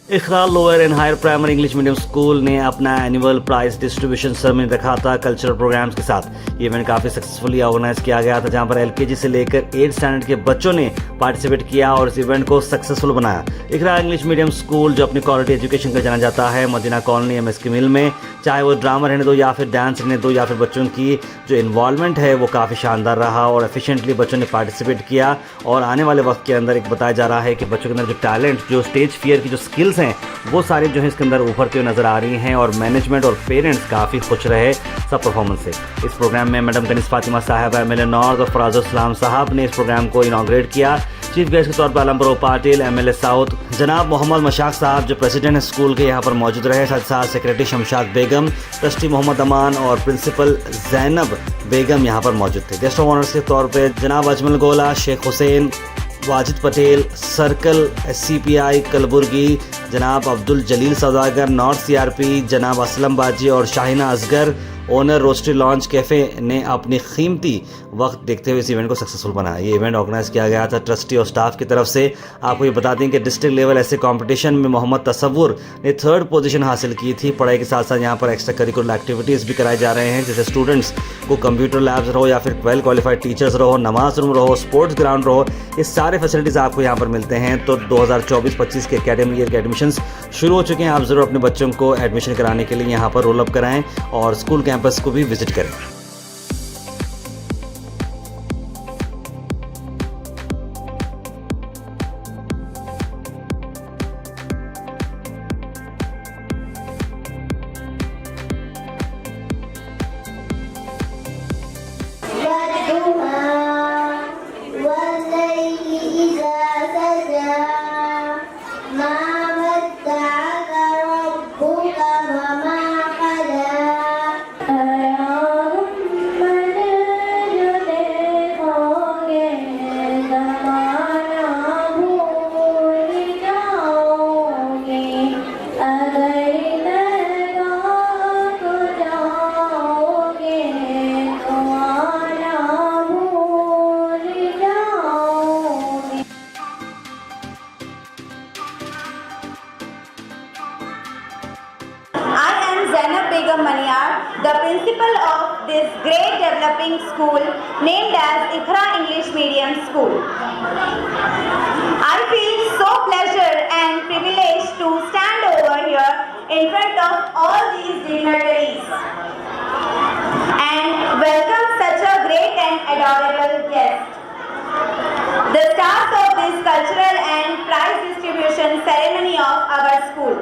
इखरा lower and higher primary English medium school ने अपना annual prize distribution ceremony रखा था कल्चरल प्रोग्राम्स के साथ। ये इवेंट काफ़ी सक्सेसफुली ऑर्गेनाइज किया गया था, जहां पर एलकेजी से लेकर 8th स्टैंडर्ड के बच्चों ने पार्टिसिपेट किया और इस इवेंट को सक्सेसफुल बनाया। इखरा इंग्लिश मीडियम स्कूल जो अपनी क्वालिटी एजुकेशन का जाना जाता है, मदीना कॉलोनी MSK मिल में, चाहे वो ड्रामा रहने दो या फिर डांस रहने दो या फिर बच्चों की जो इन्वॉल्वमेंट है वो काफ़ी शानदार रहा और एफिशिएंटली बच्चों ने पार्टिसिपेट किया। और आने वाले वक्त के अंदर एक बताया जा रहा है कि बच्चों के अंदर जो टैलेंट, जो स्टेज फियर की जो स्किल्स हैं, वो सारी जो है इसके अंदर उभरते हुए नजर आ रही हैं और मैनेजमेंट और पेरेंट्स काफ़ी खुश रहे सब परफॉर्मेंस से। इस प्रोग्राम में मैडम कनिस फातिमा साहब, MLA नॉर्थ और फराजुल साहब ने इस प्रोग्राम को इनॉग्रेट किया। चीफ गेस्ट के तौर पर आलम बरो पाटिल, MLA साउथ जनाब मोहम्मद मशाक साहब जो प्रेसिडेंट है स्कूल के, यहाँ पर मौजूद रहे। साथ साथ सेक्रेटरी शमशाद बेगम, ट्रस्टी मोहम्मद अमान और प्रिंसिपल जैनब बेगम यहाँ पर मौजूद थे। गेस्ट ऑफ ऑनर्स के तौर पर जनाब अजमल गोला, शेख हुसैन, वाजिद पटेल, सर्कल SCPI कलबुर्गी, जनाब अब्दुल जलील सौदागर, नॉर्थ CRP जनाब असलम बाजी और Shahina Asghar, owner roastery launch cafe ने अपनी कीमती वक्त देखते हुए इस इवेंट को सक्सेसफुल बनाया। ये इवेंट ऑर्गेनाइज किया गया था ट्रस्टी और स्टाफ की तरफ से। आपको ये बता दें कि डिस्ट्रिक्ट लेवल ऐसे कंपटीशन में मोहम्मद तसव्वुर ने 3rd पोजीशन हासिल की थी। पढ़ाई के साथ साथ यहाँ पर एक्स्ट्रा करिकुलर एक्टिविटीज़ भी कराए जा रहे हैं, जैसे स्टूडेंट्स को कंप्यूटर लैब्स रहो या फिर वेल क्वालिफाइड टीचर्स रहो, नमाज रूम रहो, स्पोर्ट्स ग्राउंड रहो, ये सारे फैसिलिटीज़ आपको यहाँ पर मिलते हैं। तो 2024-25 के एकेडमिक ईयर के एडमिशन्स शुरू हो चुके हैं। आप ज़रूर अपने बच्चों को एडमिशन कराने के लिए यहाँ पर रोल अप कराएं और स्कूल कैंपस को भी विजिट करें। The principal of this great developing school named as Ikhra English Medium School. I feel so pleasure and privileged to stand over here in front of all these dignitaries and welcome such a great and adorable guest. The stars of this cultural and prize distribution ceremony of our school.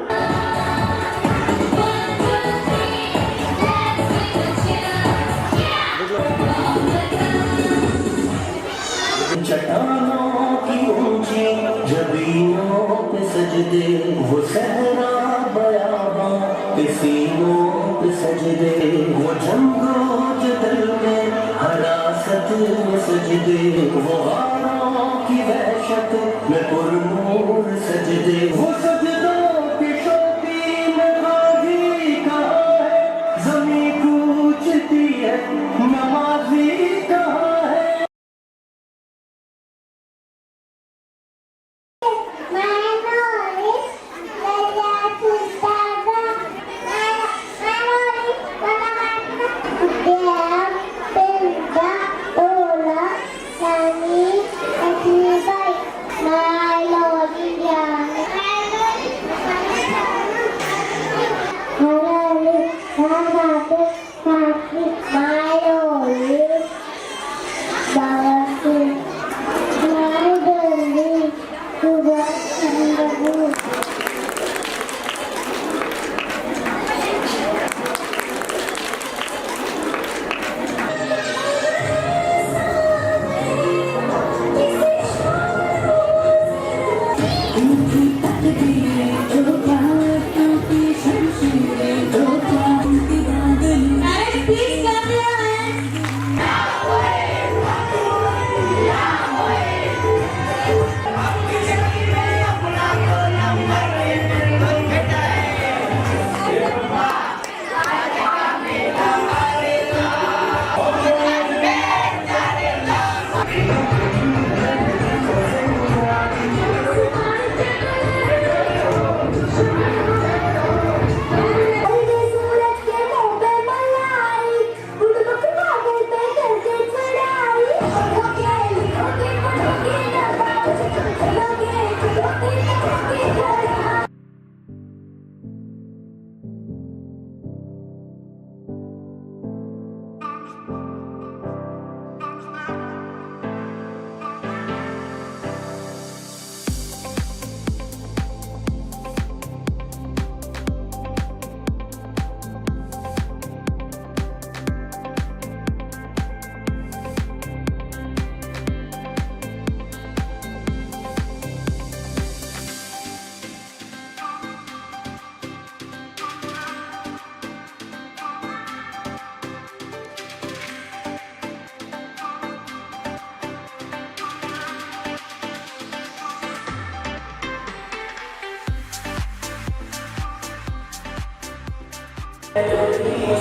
चट्टानों की ऊंची जबीनों पे सजदे, वो सहरा बयाबां के सीनों पे सजदे, वो जंगो जदल में हरासत में सजदे, वो गारों की वहशत में पुरनूर सजदे, वो सजदों की शोकी में गाजी कहाँ है, ज़मीं पूछती है नमाज़ी कहाँ है।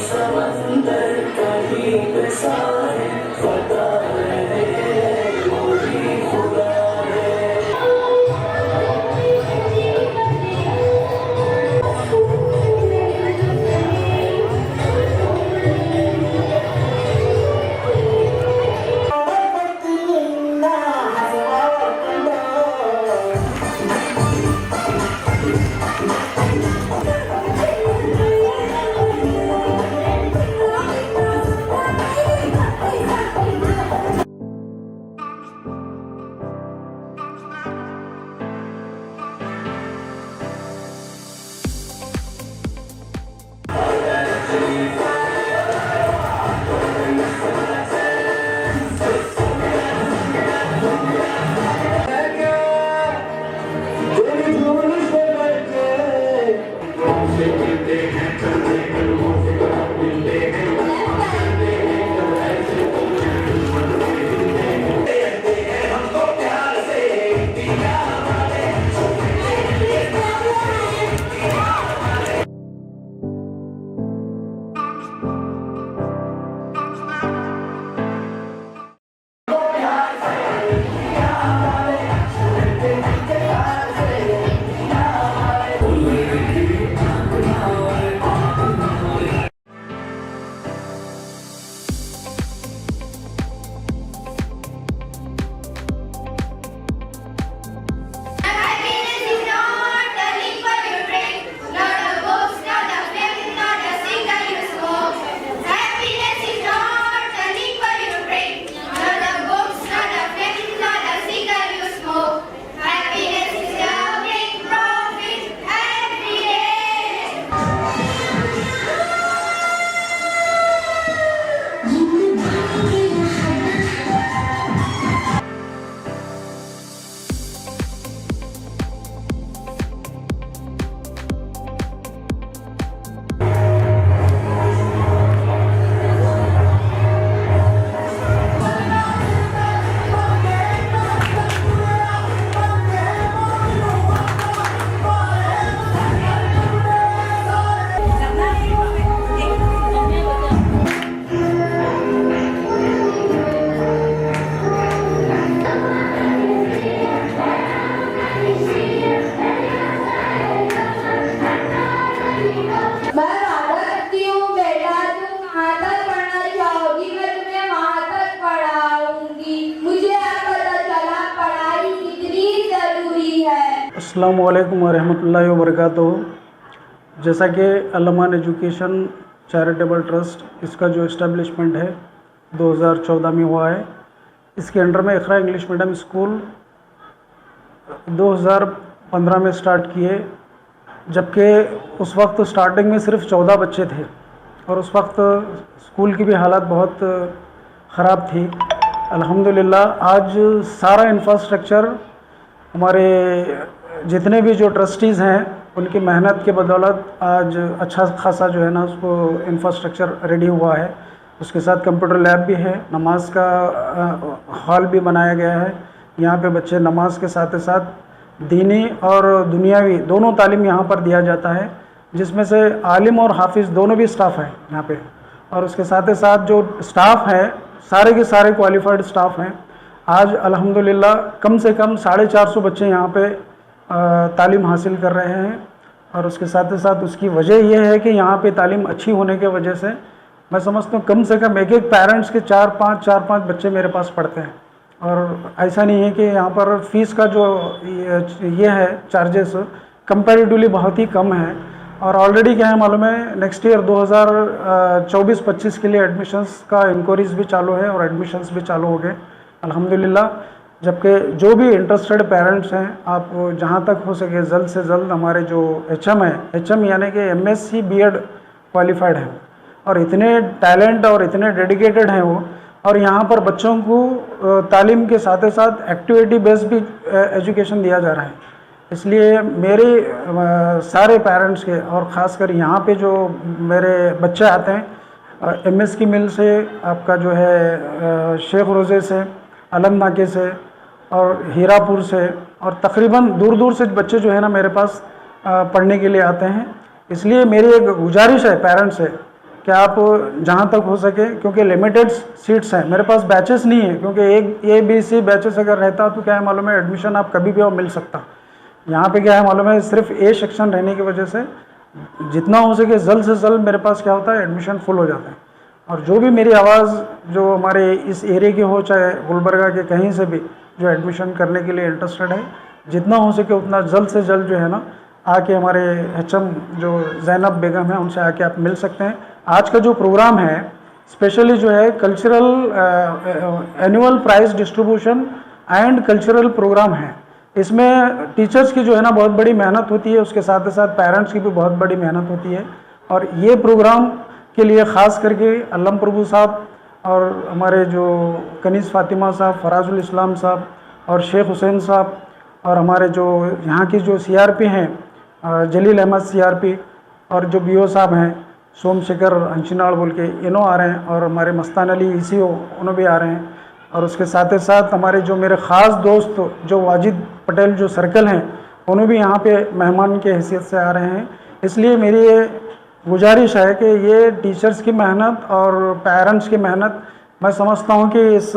समंदर कहीं पे सारे पता रहे कोई खुदा है। Happiness is not a liquid you drink, not a books, not a film, not a cigar you smoke. Happiness is not a liquid you drink, not a books, not a film, not a cigar you smoke. Happiness is loving profit every day. मैं वादा करती हूँ बेटा, तुम कहाँ तक पढ़ना चाहोगी मैं तुम्हें वहाँ तक पढ़ाऊंगी। मुझे अब पता चला पढ़ाई कितनी जरूरी है। अस्सलाम वालेकुम वरहमतुल्लाहि वबरकातुहू। जैसा कि अल-अमान एजुकेशन चैरिटेबल ट्रस्ट, इसका जो इस्टेब्लिशमेंट है 2014 में हुआ है। इसके अंडर में इक़रा इंग्लिश मीडियम स्कूल 2015 में स्टार्ट किए, जबकि उस वक्त स्टार्टिंग में सिर्फ 14 बच्चे थे और उस वक्त स्कूल की भी हालत बहुत ख़राब थी। अल्हम्दुलिल्लाह आज सारा इंफ्रास्ट्रक्चर हमारे जितने भी जो ट्रस्टीज़ हैं उनकी मेहनत के बदौलत आज अच्छा खासा जो है ना उसको इंफ्रास्ट्रक्चर रेडी हुआ है। उसके साथ कंप्यूटर लैब भी है, नमाज का हॉल भी बनाया गया है। यहाँ पे बच्चे नमाज के साथ साथ दीनी और दुनियावी दोनों तालीम यहाँ पर दिया जाता है, जिसमें से आलिम और हाफिज़ दोनों भी स्टाफ हैं यहाँ पे। और उसके साथ जो स्टाफ हैं सारे के सारे क्वालिफाइड स्टाफ हैं। आज अल्हम्दुलिल्लाह कम से कम 450 बच्चे यहाँ पे तालीम हासिल कर रहे हैं। और उसके साथ उसकी वजह यह है कि यहाँ पे तालीम अच्छी होने के वजह से मैं समझता हूँ कम से कम एक पेरेंट्स के 4-5 बच्चे मेरे पास पढ़ते हैं। और ऐसा नहीं है कि यहाँ पर फ़ीस का जो ये है चार्जेस कंपैरेटिवली बहुत ही कम है। और ऑलरेडी क्या है मालूम है, नेक्स्ट ईयर 2024-25 के लिए एडमिशन्स का इंक्वायरीज़ भी चालू है और एडमिशन्स भी चालू हो गए अल्हम्दुलिल्लाह। जबकि जो भी इंटरेस्टेड पेरेंट्स हैं, आप जहाँ तक हो सके जल्द से जल्द हमारे जो HM है, HM यानी कि MSc B.Ed क्वालिफाइड हैं और इतने टैलेंट और इतने डेडिकेटेड हैं वो। और यहाँ पर बच्चों को तालीम के साथ साथ एक्टिविटी बेस्ड भी एजुकेशन दिया जा रहा है। इसलिए मेरे सारे पेरेंट्स के और ख़ासकर यहाँ पे जो मेरे बच्चे आते हैं MS की मिल से, आपका जो है शेख रोज़े से, अलम नाके से और हीरापुर से, और तकरीबन दूर दूर से बच्चे जो है ना मेरे पास पढ़ने के लिए आते हैं। इसलिए मेरी एक गुजारिश है पेरेंट्स से कि आप जहाँ तक हो सके, क्योंकि लिमिटेड सीट्स हैं, मेरे पास बैचेस नहीं है, क्योंकि एक ABC बैचेस अगर रहता तो क्या है मालूम है, एडमिशन आप कभी भी मिल सकता। यहाँ पे क्या है मालूम है, सिर्फ A सेक्शन रहने की वजह से जितना हो सके जल्द से जल्द मेरे पास क्या होता है, एडमिशन फुल हो जाता है। और जो भी मेरी आवाज़ जो हमारे इस एरिया की हो, चाहे गुलबर्गा के कहीं से भी जो एडमिशन करने के लिए इंटरेस्टेड है, जितना हो सके उतना जल्द से जल्द जो है ना आके हमारे HM जो जैनब बेगम है उनसे आके आप मिल सकते हैं। आज का जो प्रोग्राम है स्पेशली जो है cultural annual prize distribution and cultural programme है। इसमें टीचर्स की जो है ना बहुत बड़ी मेहनत होती है, उसके साथ ही साथ पेरेंट्स की भी बहुत बड़ी मेहनत होती है। और ये प्रोग्राम के लिए ख़ास करके अल्लम प्रभु साहब और हमारे जो कनीज़ फातिमा साहब, फराजुल इस्लाम साहब और शेख हुसैन साहब और हमारे जो यहाँ की जो CRP हैं जलील अहमद CRP और जो BO साहब हैं सोमशेखर अंशिनाड़ बोल के, इन्हों आ रहे हैं, और हमारे मस्तान अली ECO उन्हों भी आ रहे हैं। और उसके साथ ही साथ हमारे जो मेरे ख़ास दोस्त जो वाजिद पटेल जो सर्कल हैं उन्होंने भी यहाँ पे मेहमान के हैसियत से आ रहे हैं। इसलिए मेरी ये गुजारिश है कि ये टीचर्स की मेहनत और पेरेंट्स की मेहनत, मैं समझता हूँ कि इस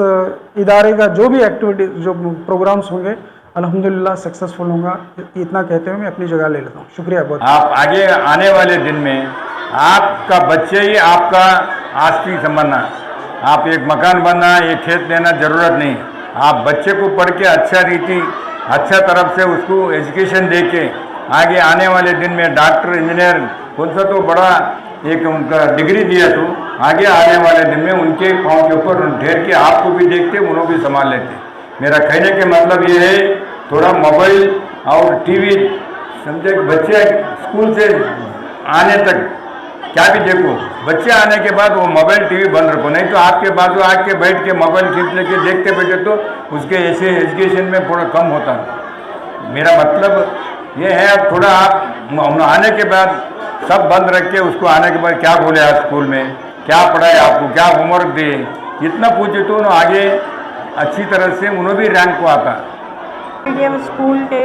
इदारे का जो भी एक्टिविटी जो प्रोग्राम्स होंगे अल्हम्दुलिल्लाह सक्सेसफुल होगा। इतना कहते हुए मैं अपनी जगह ले लेता हूँ। शुक्रिया बहुत। आप आगे आने वाले दिन में आपका बच्चे ही आपका आस्ती समझना, आप एक मकान बनना, एक खेत लेना ज़रूरत नहीं। आप बच्चे को पढ़ के अच्छा रीति अच्छा तरफ से उसको एजुकेशन दे के आगे आने वाले दिन में डॉक्टर इंजीनियर कौन सा तो बड़ा एक उनका डिग्री दिया तो आगे आने वाले दिन में उनके पाँव के ऊपर ठहर के आपको भी देखते उन्होंने भी संभाल लेते। मेरा कहने के मतलब ये है थोड़ा मोबाइल और TV समझे, बच्चे स्कूल से आने तक क्या भी देखो, बच्चे आने के बाद वो मोबाइल TV बंद रखो, नहीं तो आपके बाजू आके बैठ के मोबाइल खींच लेके देखते बैठे तो उसके ऐसे एजुकेशन में थोड़ा कम होता है। मेरा मतलब ये है अब थोड़ा आप आने के बाद सब बंद रख के उसको आने के बाद क्या बोले आज स्कूल में क्या पढ़ाए, आपको क्या होमवर्क दिए, इतना पूछे तो आगे अच्छी तरह से उन्होंने भी रैंक को आता। मीडियम स्कूल के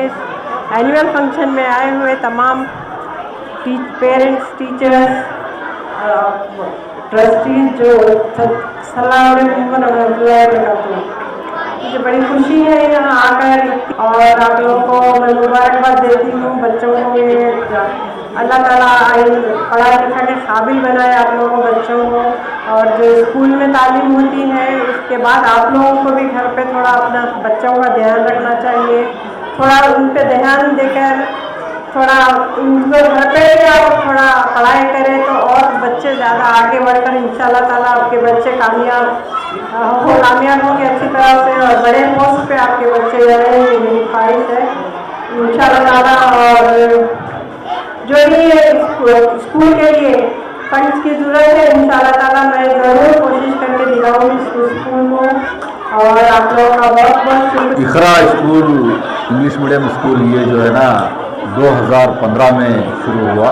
एनुअल फंक्शन में आए हुए तमाम पेरेंट्स, टीचर्स, ट्रस्टीज जो मुझे बड़ी खुशी है यहाँ आकर, और आप लोगों को मैं मुबारकबाद देती हूँ। बच्चों को ये अल्लाह ताला पढ़ा लिखा के काबिल बनाए आप लोगों को, बच्चों को, और जो स्कूल में तालीम होती है उसके बाद आप लोगों को भी घर पे थोड़ा अपना बच्चों का ध्यान रखना चाहिए। थोड़ा उन पर ध्यान देकर थोड़ा उनको घर पे भी आप थोड़ा पढ़ाई करें तो और बच्चे ज़्यादा आगे बढ़कर इंशाल्लाह ताला आपके बच्चे कामयाब होंगे अच्छी तरह से, और बड़े पोस्ट पे आपके बच्चे जाएंगे, मेरी ख्वाहिश है इंशाल्लाह ताला। और जो भी स्कूल के लिए फंड्स की ज़रूरत है इंशाल्लाह ताला मैं ज़रूर कोशिश करके दिलाऊंगी स्कूल को, और आप लोगों का बहुत बहुत शुक्रिया। इकरा स्कूल इंग्लिश मीडियम स्कूल ये जो है ना 2015 में शुरू हुआ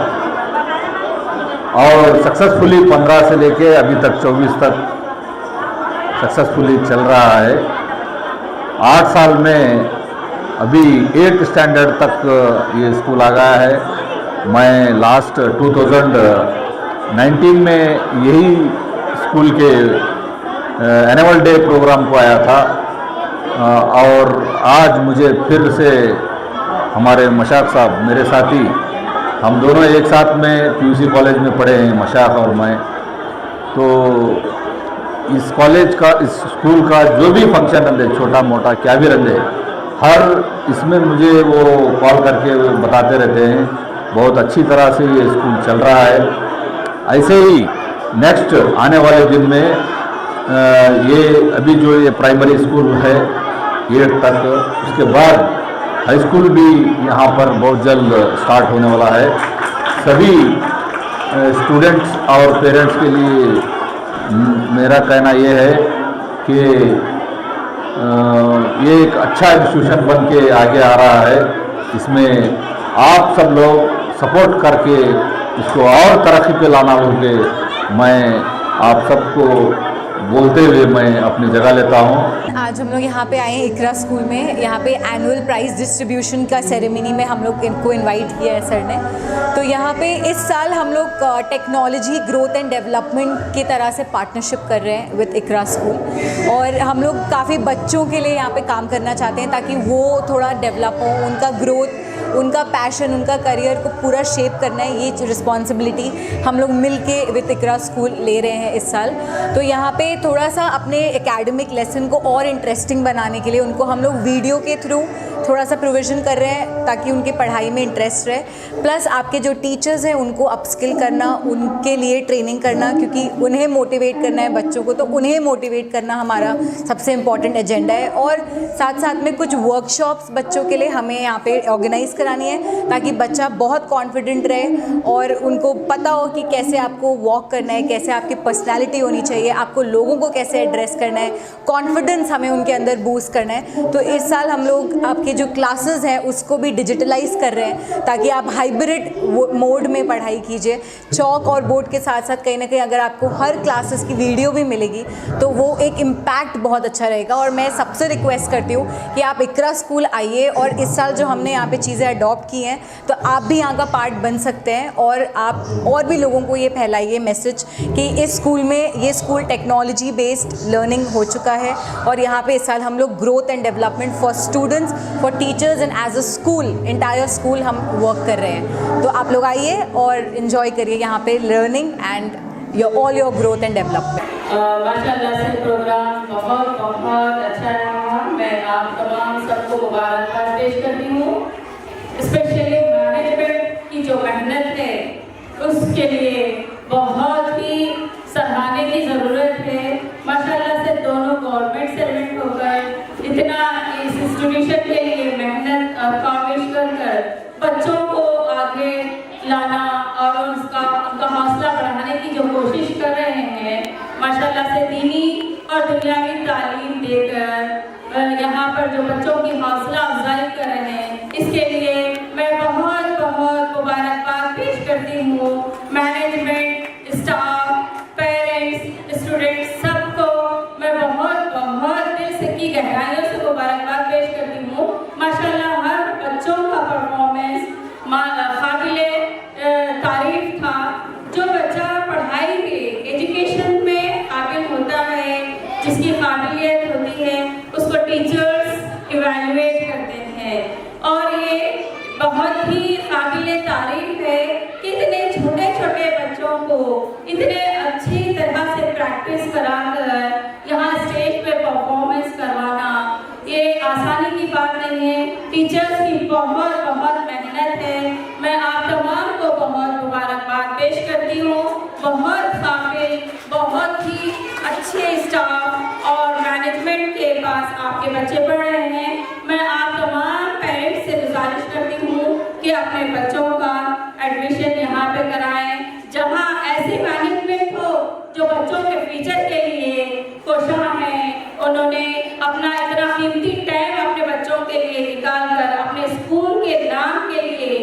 और सक्सेसफुली 15 से लेके अभी तक 24 तक सक्सेसफुली चल रहा है। 8 साल में अभी 8th स्टैंडर्ड तक ये स्कूल आ गया है। मैं लास्ट 2019 में यही स्कूल के एनुअल डे प्रोग्राम को आया था, और आज मुझे फिर से हमारे मशाक साहब मेरे साथी, हम दोनों एक साथ में PUC कॉलेज में पढ़े हैं, मशाक और मैं, तो इस कॉलेज का इस स्कूल का जो भी फंक्शन रहे छोटा मोटा क्या भी रहे हर इसमें मुझे वो कॉल करके बताते रहते हैं बहुत अच्छी तरह से ये स्कूल चल रहा है। ऐसे ही नेक्स्ट आने वाले दिन में ये अभी जो ये प्राइमरी स्कूल है 8 तक, उसके बाद हाई स्कूल भी यहाँ पर बहुत जल्द स्टार्ट होने वाला है। सभी स्टूडेंट्स और पेरेंट्स के लिए मेरा कहना ये है कि ये एक अच्छा इंस्टीट्यूशन बन के आगे आ रहा है। इसमें आप सब लोग सपोर्ट करके इसको और तरक्की पे लाना होंगे। मैं आप सबको बोलते हुए मैं अपनी जगह लेता हूँ। आज हम लोग यहाँ पे आए हैं इकरा स्कूल में, यहाँ पे एनुअल प्राइज़ डिस्ट्रीब्यूशन का सेरेमनी में हम लोग इनको इनवाइट किया है सर ने। तो यहाँ पे इस साल हम लोग टेक्नोलॉजी ग्रोथ एंड डेवलपमेंट की तरह से पार्टनरशिप कर रहे हैं विद इकरा स्कूल, और हम लोग काफ़ी बच्चों के लिए यहाँ पे काम करना चाहते हैं ताकि वो थोड़ा डेवलप हो, उनका ग्रोथ, उनका पैशन, उनका करियर को पूरा शेप करना है। ये रिस्पॉन्सिबिलिटी हम लोग मिल के विद इकरा स्कूल ले रहे हैं इस साल। तो यहाँ पे थोड़ा सा अपने एकेडमिक लेसन को और इंटरेस्टिंग बनाने के लिए उनको हम लोग वीडियो के थ्रू थोड़ा सा प्रोविज़न कर रहे हैं ताकि उनके पढ़ाई में इंटरेस्ट रहे। प्लस आपके जो टीचर्स हैं उनको अपस्किल करना, उनके लिए ट्रेनिंग करना, क्योंकि उन्हें मोटिवेट करना है बच्चों को, तो उन्हें मोटिवेट करना हमारा सबसे इम्पॉर्टेंट एजेंडा है। और साथ साथ में कुछ वर्कशॉप्स बच्चों के लिए हमें यहाँ पे ऑर्गेनाइज़ करानी है ताकि बच्चा बहुत कॉन्फिडेंट रहे और उनको पता हो कि कैसे आपको वॉक करना है, कैसे आपकी पर्सनैलिटी होनी चाहिए, आपको लोगों को कैसे एड्रेस करना है, कॉन्फिडेंस हमें उनके अंदर बूस्ट करना है। तो इस साल हम लोग आपके जो क्लासेस हैं उसको भी डिजिटलाइज कर रहे हैं ताकि आप हाइब्रिड मोड में पढ़ाई कीजिए। चौक और बोर्ड के साथ साथ कहीं ना कहीं अगर आपको हर क्लासेस की वीडियो भी मिलेगी तो वो एक इम्पैक्ट बहुत अच्छा रहेगा। और मैं सबसे रिक्वेस्ट करती हूँ कि आप इकरा स्कूल आइए, और इस साल जो हमने यहाँ पे चीज़ें अडॉप्ट की हैं तो आप भी यहाँ का पार्ट बन सकते हैं, और आप और भी लोगों को ये फैलाइए मैसेज कि इस स्कूल में, ये स्कूल टेक्नोलॉजी बेस्ड लर्निंग हो चुका है, और यहाँ पे इस साल हम लोग growth and development for students, for teachers and as a school, entire school हम वर्क कर रहे हैं। तो आप लोग आइए और इन्जॉय करिए यहाँ पे learning and all your growth and development. माशाल्लाह से प्रोग्राम बहुत बहुत अच्छा रहा। मैं आप तमाम सबको मुबारकबाद पेश करती हूँ। स्पेशली मैनेजमेंट की जो मेहनत है उसके लिए बहुत ही सराहने की ज़रूरत है। माशाल्लाह से दोनों गवर्नमेंट सर्वेंट होकर इतना इस इंस्टीट्यूशन के लिए मेहनत और काविश कर बच्चों को आगे लाना और उनका हौसला बढ़ाने की जो कोशिश कर रहे हैं, माशाल्लाह से दीनी और दुनियावी तालीम देकर यहाँ पर जो बच्चों की हौसला अफजाई कर रहे हैं, इसके लिए मैं बहुत बहुत मुबारकबाद पेश करती हूँ। मैनेजमेंट, स्टाफ, पेरेंट्स, स्टूडेंट्स, सबको मैं बहुत बहुत दिल से की गहराइयों से मुबारकबाद पेश करती हूँ। माशाल्लाह हर बच्चों का परफॉर्मेंस काबिले तारीफ था। जो बच्चा पढ़ाई में, एजुकेशन में काबिल होता है, जिसकी काबिलियत होती है, उसको टीचर्स इवैल्यूएट करते हैं, और ये बहुत ही काबिले तारीफ है कि इतने छोटे छोटे बच्चों को इतने अच्छी तरह से प्रैक्टिस कराकर यहाँ स्टेज पे परफॉर्मेंस करवाना ये आसानी की बात नहीं है। टीचर्स की बहुत बहुत मेहनत है। मैं आप तमाम को बहुत मुबारकबाद पेश करती हूँ। बहुत काबिल, बहुत ही अच्छे स्टाफ और मैनेजमेंट के पास आपके बच्चे पढ़ रहे हैं। मैं आप तमाम पेरेंट्स से गुजारिश करती हूँ कि अपने बच्चों का एडमिशन यहाँ पे कराएं, जहाँ ऐसी मैनेजमेंट हो जो बच्चों के फ्यूचर के लिए कोशिश है। उन्होंने अपना इतना कीमती टाइम अपने बच्चों के लिए निकाल कर अपने स्कूल के नाम के लिए,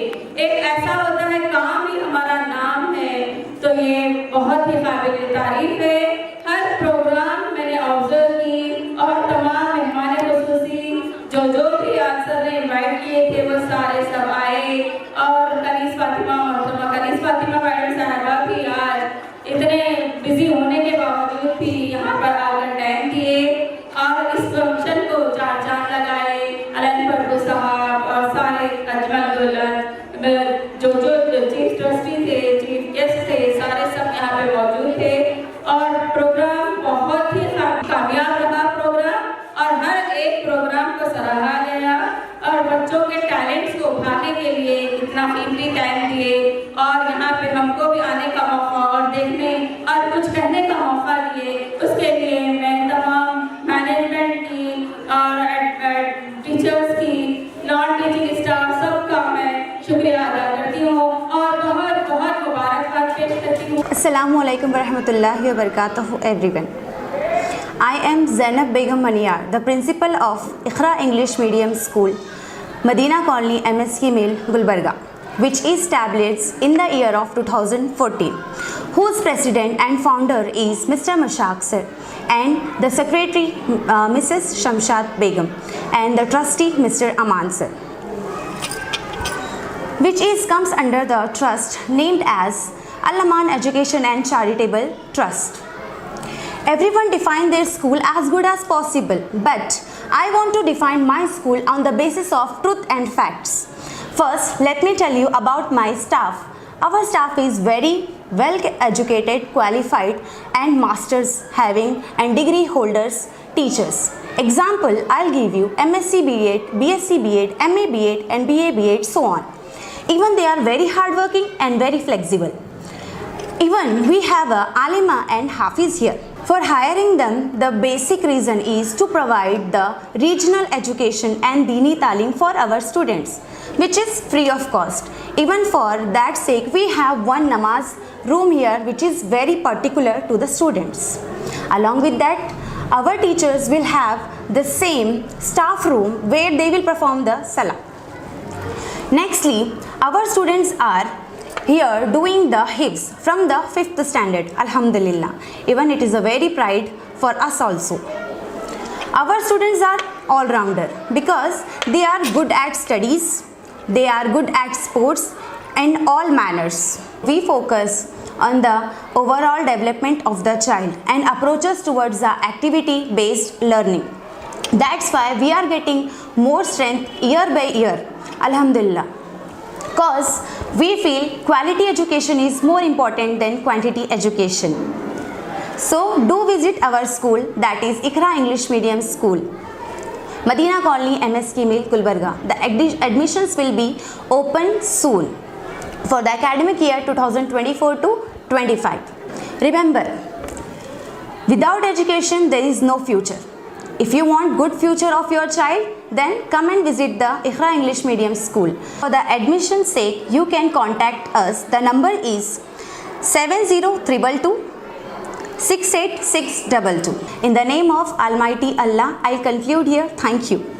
एक ऐसा होता है काम ही हमारा नाम है, तो ये बहुत ही काबिल तारीफ है। हर प्रोग्राम मैंने ऑब्जर्व की और तमाम मेहमान खुसूसी जो भी आज सर ने इन्वाइट किए थे वो सारे सब आए, और कनीस फातिमा मैडम साहबा भी आज इतने बिजी होने के बावजूद भी यहाँ पर आकर टाइम दिए और इस फंक्शन को चार चांद लगाए। अलन फरगू साहब और सारे अजमल दुल्हन जो चीफ ट्रस्टी थे, चीफ गेस्ट थे, सारे सब यहाँ पे मौजूद थे, और प्रोग्राम बहुत ही कामयाब रहा प्रोग्राम, और हर एक प्रोग्राम को सराहा गया, और बच्चों के टैलेंट्स को उभारने के लिए इतना कीमती टाइम दिए, और यहाँ पे हमको भी आने का मौका और देखने और कुछ कहने का मौका दिए। उसके लिए मैं तमाम मैनेजमेंट की और टीचर्स की, नॉन टीचिंग स्टाफ सबका मैं शुक्रिया अदा करती हूँ और बहुत बहुत मुबारकबाद पेश करती हूँ। अस्सलामु अलैकुम वरहमतुल्लाहि वबरकातुहू everyone. I am Zainab Begum Maniyar, the principal of Iqra English Medium School, Madina Colony, MSK Mill, Gulbarga, which is established in the year of 2014, whose president and founder is Mr. Mashaq sir, and the secretary Mrs. Shamshad Begum, and the trustee Mr. Aman sir. which comes under the trust named as Al-Aman Education and Charitable Trust. Everyone define their school as good as possible, but I want to define my school on the basis of truth and facts. First, let me tell you about my staff. Our staff is very well educated, qualified and masters having and degree holders teachers. Example, I'll give you MSc B.Ed, BSc B.Ed, MA B.Ed and BA B.Ed, so on. Even they are very hardworking and very flexible. Even we have a Alima and Hafiz here. For hiring them, the basic reason is to provide the regional education and Dini Talim for our students, which is free of cost. Even for that sake, we have one namaz room here which is very particular to the students. Along with that, our teachers will have the same staff room where they will perform the salah. Nextly, our students are here doing the hifz from the 5th standard. Alhamdulillah. Even it is a very pride for us also. Our students are all-rounder because they are good at studies, they are good at sports and all manners. We focus on the overall development of the child and approaches towards the activity-based learning. That's why we are getting more strength year by year. Alhamdulillah. Because we feel quality education is more important than quantity education. So do visit our school, that is Iqra English Medium School, Madina Colony, MSK Mill, Gulbarga. The admissions will be open soon for the academic year 2024 to 25. Remember, without education there is no future. If you want good future of your child, then come and visit the Iqra English Medium School. For the admission sake, you can contact us. The number is 70222 68622. In the name of Almighty Allah, I conclude here. Thank you.